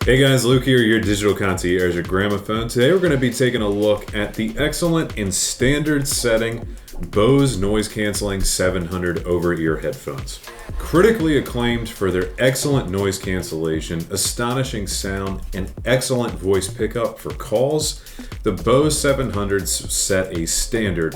Hey guys, Luke here, your digital concierge at Gramophone. Today we're going to be taking a look at the excellent in standard setting Bose noise cancelling 700 over-ear headphones. Critically acclaimed for their excellent noise cancellation, astonishing sound, and excellent voice pickup for calls, the Bose 700s set a standard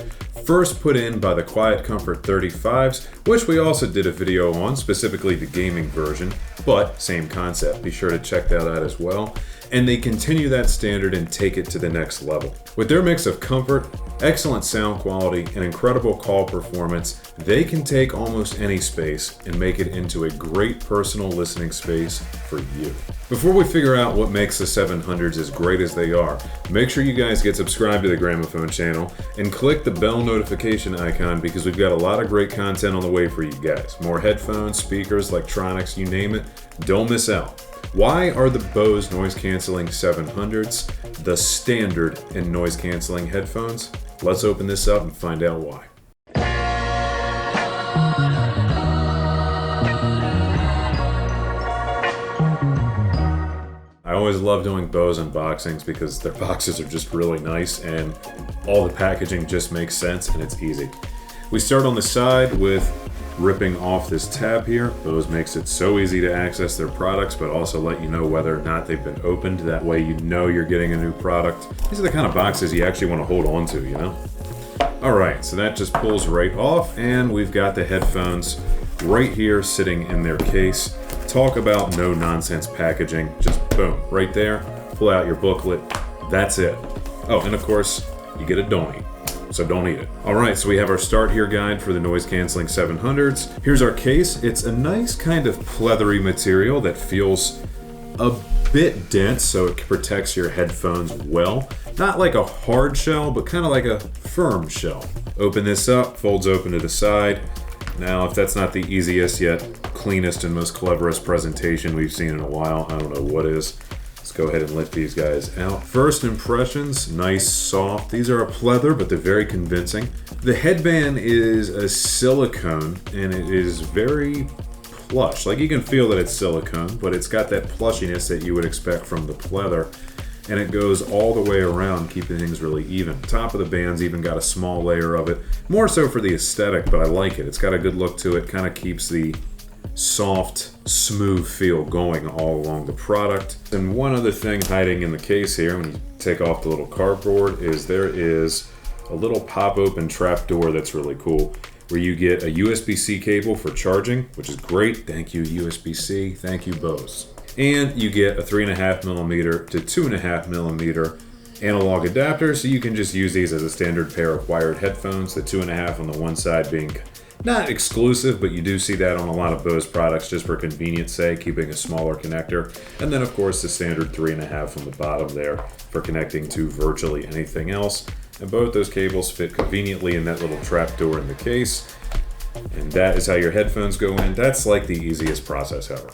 first put in by the Quiet Comfort 35s, which we also did a video on, specifically the gaming version, but same concept. Be sure to check that out as well. And they continue that standard and take it to the next level. With their mix of comfort, excellent sound quality, and incredible call performance, they can take almost any space and make it into a great personal listening space for you. Before we figure out what makes the 700s as great as they are, make sure you guys get subscribed to the Gramophone channel and click the bell notification icon because we've got a lot of great content on the way for you guys. More headphones, speakers, electronics, you name it, don't miss out. Why are the Bose noise cancelling 700s the standard in noise cancelling headphones? Let's open this up and find out why. I always love doing Bose unboxings because their boxes are just really nice and all the packaging just makes sense and it's easy. We start on the side with ripping off this tab here. Bose makes it so easy to access their products, but also let you know whether or not they've been opened. That way you know you're getting a new product. These are the kind of boxes you actually want to hold on to, you know? Alright, so that just pulls right off, and we've got the headphones right here sitting in their case. Talk about no nonsense packaging. Just boom, right there. Pull out your booklet. That's it. Oh, and of course, you get a don't eat. So don't eat it. Alright, so we have our start here guide for the noise cancelling 700s. Here's our case. It's a nice kind of pleathery material that feels a bit dense, so it protects your headphones well. Not like a hard shell, but kind of like a firm shell. Open this up, folds open to the side. Now, if that's not the easiest yet cleanest and most cleverest presentation we've seen in a while, I don't know what is. Let's go ahead and let these guys out. First impressions, nice, soft. These are a pleather, but they're very convincing. The headband is a silicone, and it is very plush. Like, you can feel that it's silicone, but it's got that plushiness that you would expect from the pleather, and it goes all the way around, keeping things really even. Top of the band's even got a small layer of it. More so for the aesthetic, but I like it. It's got a good look to it, kind of keeps the soft, smooth feel going all along the product. And one other thing hiding in the case here, when you take off the little cardboard, is there is a little pop-open trap door that's really cool, where you get a USB-C cable for charging, which is great. Thank you, USB-C. Thank you, Bose. And you get a 3.5mm to 2.5mm analog adapter, so you can just use these as a standard pair of wired headphones, the 2.5 on the one side being not exclusive, but you do see that on a lot of Bose products just for convenience sake, keeping a smaller connector. And then of course the standard 3.5 on the bottom there for connecting to virtually anything else. And both those cables fit conveniently in that little trap door in the case. And that is how your headphones go in. That's like the easiest process ever.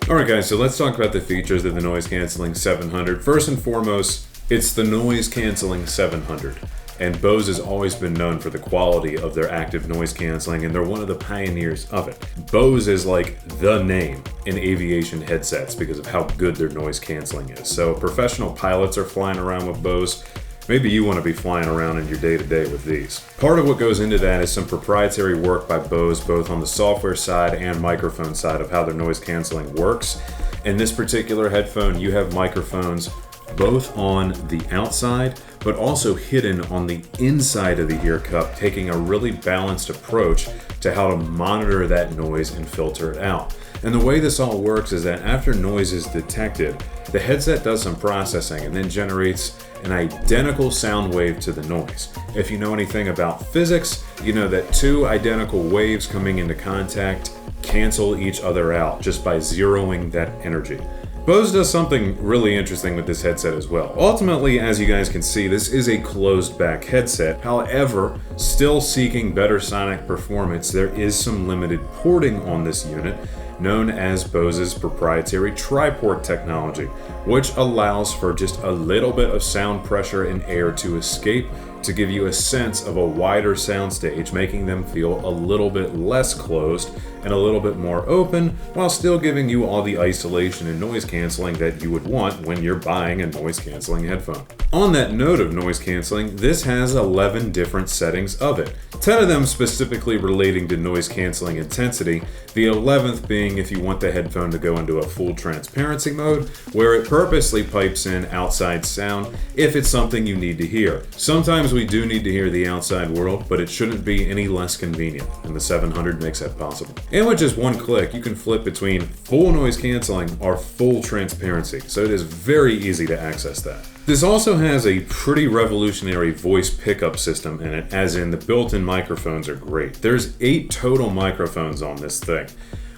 Alright guys, so let's talk about the features of the noise cancelling 700. First and foremost, it's the noise cancelling 700, and Bose has always been known for the quality of their active noise cancelling, and they're one of the pioneers of it. Bose is like the name in aviation headsets because of how good their noise cancelling is. So professional pilots are flying around with Bose. Maybe you want to be flying around in your day-to-day with these. Part of what goes into that is some proprietary work by Bose, both on the software side and microphone side of how their noise cancelling works. In this particular headphone, you have microphones both on the outside, but also hidden on the inside of the ear cup, taking a really balanced approach to how to monitor that noise and filter it out. And the way this all works is that after noise is detected, the headset does some processing and then generates an identical sound wave to the noise. If you know anything about physics, you know that two identical waves coming into contact cancel each other out just by zeroing that energy. Bose does something really interesting with this headset as well. Ultimately, as you guys can see, this is a closed back headset. However, still seeking better sonic performance, there is some limited porting on this unit, known as Bose's proprietary tri-port technology, which allows for just a little bit of sound pressure and air to escape to give you a sense of a wider soundstage, making them feel a little bit less closed and a little bit more open, while still giving you all the isolation and noise canceling that you would want when you're buying a noise canceling headphone. On that note of noise canceling, this has 11 different settings of it, 10 of them specifically relating to noise canceling intensity, the 11th being if you want the headphone to go into a full transparency mode, where it purposely pipes in outside sound if it's something you need to hear. Sometimes we do need to hear the outside world, but it shouldn't be any less convenient, and the 700 makes that possible. And with just one click, you can flip between full noise canceling or full transparency, so it is very easy to access that. This also has a pretty revolutionary voice pickup system in it, as in the built-in microphones are great. There's 8 total microphones on this thing.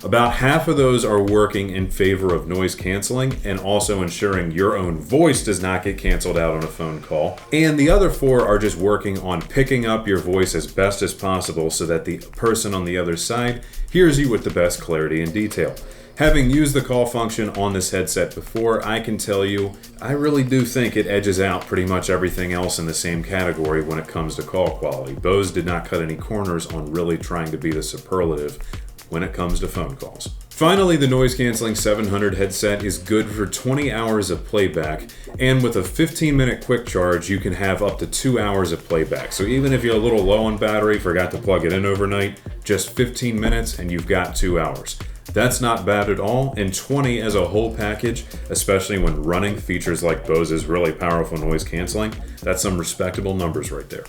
About half of those are working in favor of noise canceling and also ensuring your own voice does not get canceled out on a phone call. And the other 4 are just working on picking up your voice as best as possible so that the person on the other side hears you with the best clarity and detail. Having used the call function on this headset before, I can tell you, I really do think it edges out pretty much everything else in the same category when it comes to call quality. Bose did not cut any corners on really trying to be the superlative when it comes to phone calls. Finally, the Noise Canceling 700 headset is good for 20 hours of playback, and with a 15-minute quick charge, you can have up to 2 hours of playback. So even if you're a little low on battery, forgot to plug it in overnight, just 15 minutes and you've got 2 hours. That's not bad at all, and 20 as a whole package, especially when running features like Bose's really powerful noise canceling, that's some respectable numbers right there.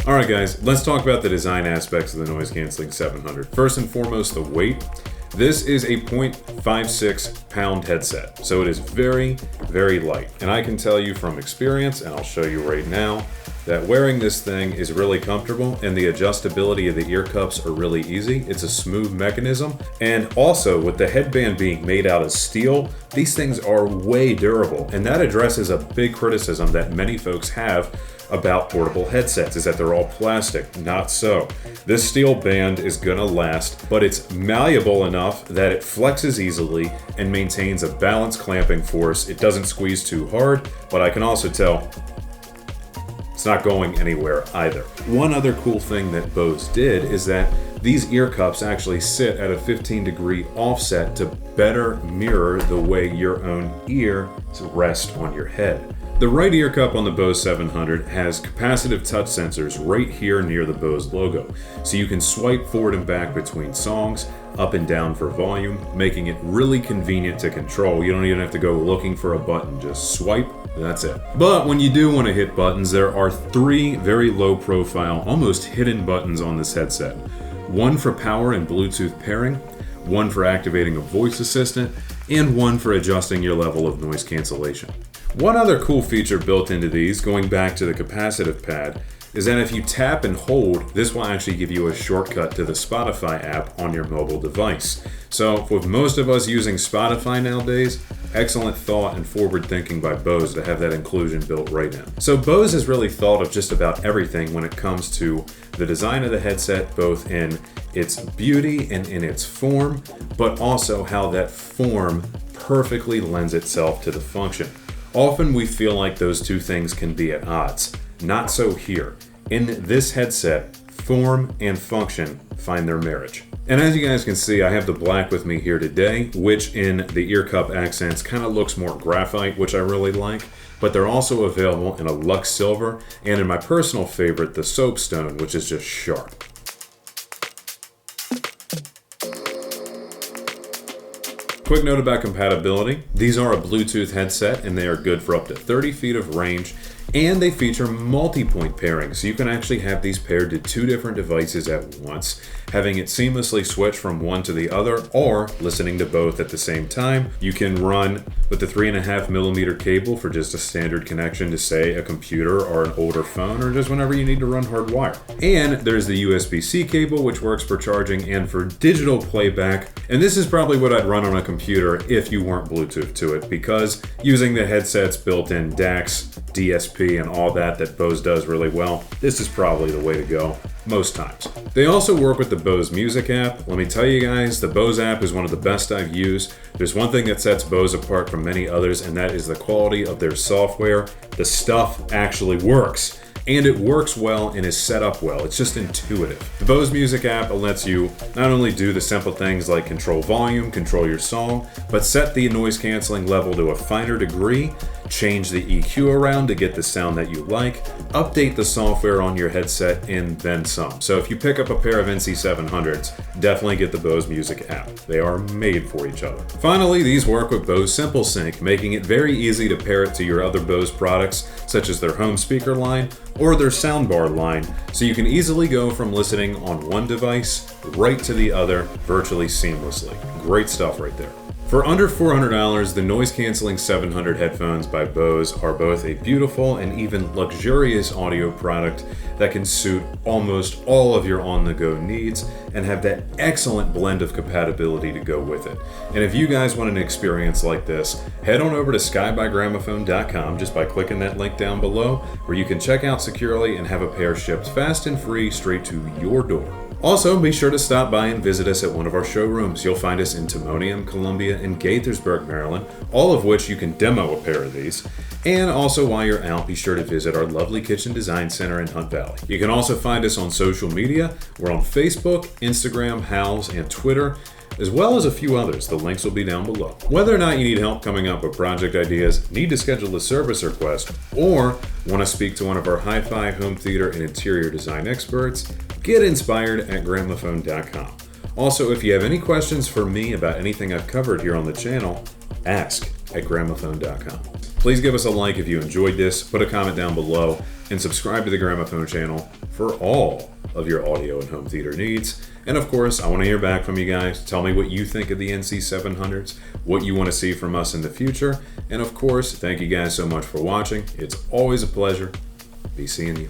Alright guys, let's talk about the design aspects of the Noise Canceling 700. First and foremost, the weight. This is a 0.56 pound headset, so it is very, very light. And I can tell you from experience, and I'll show you right now, that wearing this thing is really comfortable and the adjustability of the ear cups are really easy. It's a smooth mechanism. And also with the headband being made out of steel, these things are way durable. And that addresses a big criticism that many folks have about portable headsets, is that they're all plastic. Not so. This steel band is gonna last, but it's malleable enough that it flexes easily and maintains a balanced clamping force. It doesn't squeeze too hard, but I can also tell it's not going anywhere either. One other cool thing that Bose did is that these ear cups actually sit at a 15-degree offset to better mirror the way your own ear rests on your head. The right ear cup on the Bose 700 has capacitive touch sensors right here near the Bose logo, so you can swipe forward and back between songs, up and down for volume, making it really convenient to control. You don't even have to go looking for a button, just swipe, that's it. But when you do want to hit buttons, there are 3 very low profile, almost hidden buttons on this headset. One for power and Bluetooth pairing, one for activating a voice assistant, and one for adjusting your level of noise cancellation. One other cool feature built into these, going back to the capacitive pad, is that if you tap and hold, this will actually give you a shortcut to the Spotify app on your mobile device. So with most of us using Spotify nowadays, excellent thought and forward thinking by Bose to have that inclusion built right in. So Bose has really thought of just about everything when it comes to the design of the headset, both in its beauty and in its form, but also how that form perfectly lends itself to the function. Often we feel like those two things can be at odds. Not so here. In this headset, form and function find their marriage. And as you guys can see, I have the black with me here today, which in the ear cup accents kind of looks more graphite, which I really like. But they're also available in a Lux Silver, and in my personal favorite, the Soapstone, which is just sharp. Quick note about compatibility. These are a Bluetooth headset and they are good for up to 30 feet of range, and they feature multi-point pairing, so you can actually have these paired to 2 different devices at once, having it seamlessly switch from one to the other or listening to both at the same time. You can run with the 3.5mm cable for just a standard connection to, say, a computer or an older phone, or just whenever you need to run hardwire. And there's the USB-C cable, which works for charging and for digital playback. And this is probably what I'd run on a computer if you weren't Bluetooth to it, because using the headset's built-in DACs, DSP, therapy and all that Bose does really well, this is probably the way to go most times. They also work with the Bose Music app. Let me tell you guys, the Bose app is one of the best I've used. There's one thing that sets Bose apart from many others, and that is the quality of their software. The stuff actually works. And it works well and is set up well. It's just intuitive. The Bose Music app lets you not only do the simple things like control volume, control your song, but set the noise canceling level to a finer degree, change the EQ around to get the sound that you like, update the software on your headset, and then some. So if you pick up a pair of NC700s, definitely get the Bose Music app. They are made for each other. Finally, these work with Bose Simple Sync, making it very easy to pair it to your other Bose products, such as their home speaker line or their soundbar line, so you can easily go from listening on one device right to the other virtually seamlessly. Great stuff right there. For under $400, the noise canceling 700 headphones by Bose are both a beautiful and even luxurious audio product that can suit almost all of your on-the-go needs and have that excellent blend of compatibility to go with it. And if you guys want an experience like this, head on over to skybygramophone.com just by clicking that link down below, where you can check out securely and have a pair shipped fast and free straight to your door. Also, be sure to stop by and visit us at one of our showrooms. You'll find us in Timonium, Columbia, and Gaithersburg, Maryland, all of which you can demo a pair of these. And also, while you're out, be sure to visit our lovely Kitchen Design Center in Hunt Valley. You can also find us on social media. We're on Facebook, Instagram, Howls, and Twitter, as well as a few others. The links will be down below. Whether or not you need help coming up with project ideas, need to schedule a service request, or want to speak to one of our hi-fi, home theater, and interior design experts, get inspired at Gramophone.com. Also, if you have any questions for me about anything I've covered here on the channel, ask at Gramophone.com. Please give us a like if you enjoyed this, put a comment down below, and subscribe to the Gramophone channel for all of your audio and home theater needs. And of course, I want to hear back from you guys. Tell me what you think of the NC700s, what you want to see from us in the future. And of course, thank you guys so much for watching. It's always a pleasure. Be seeing you.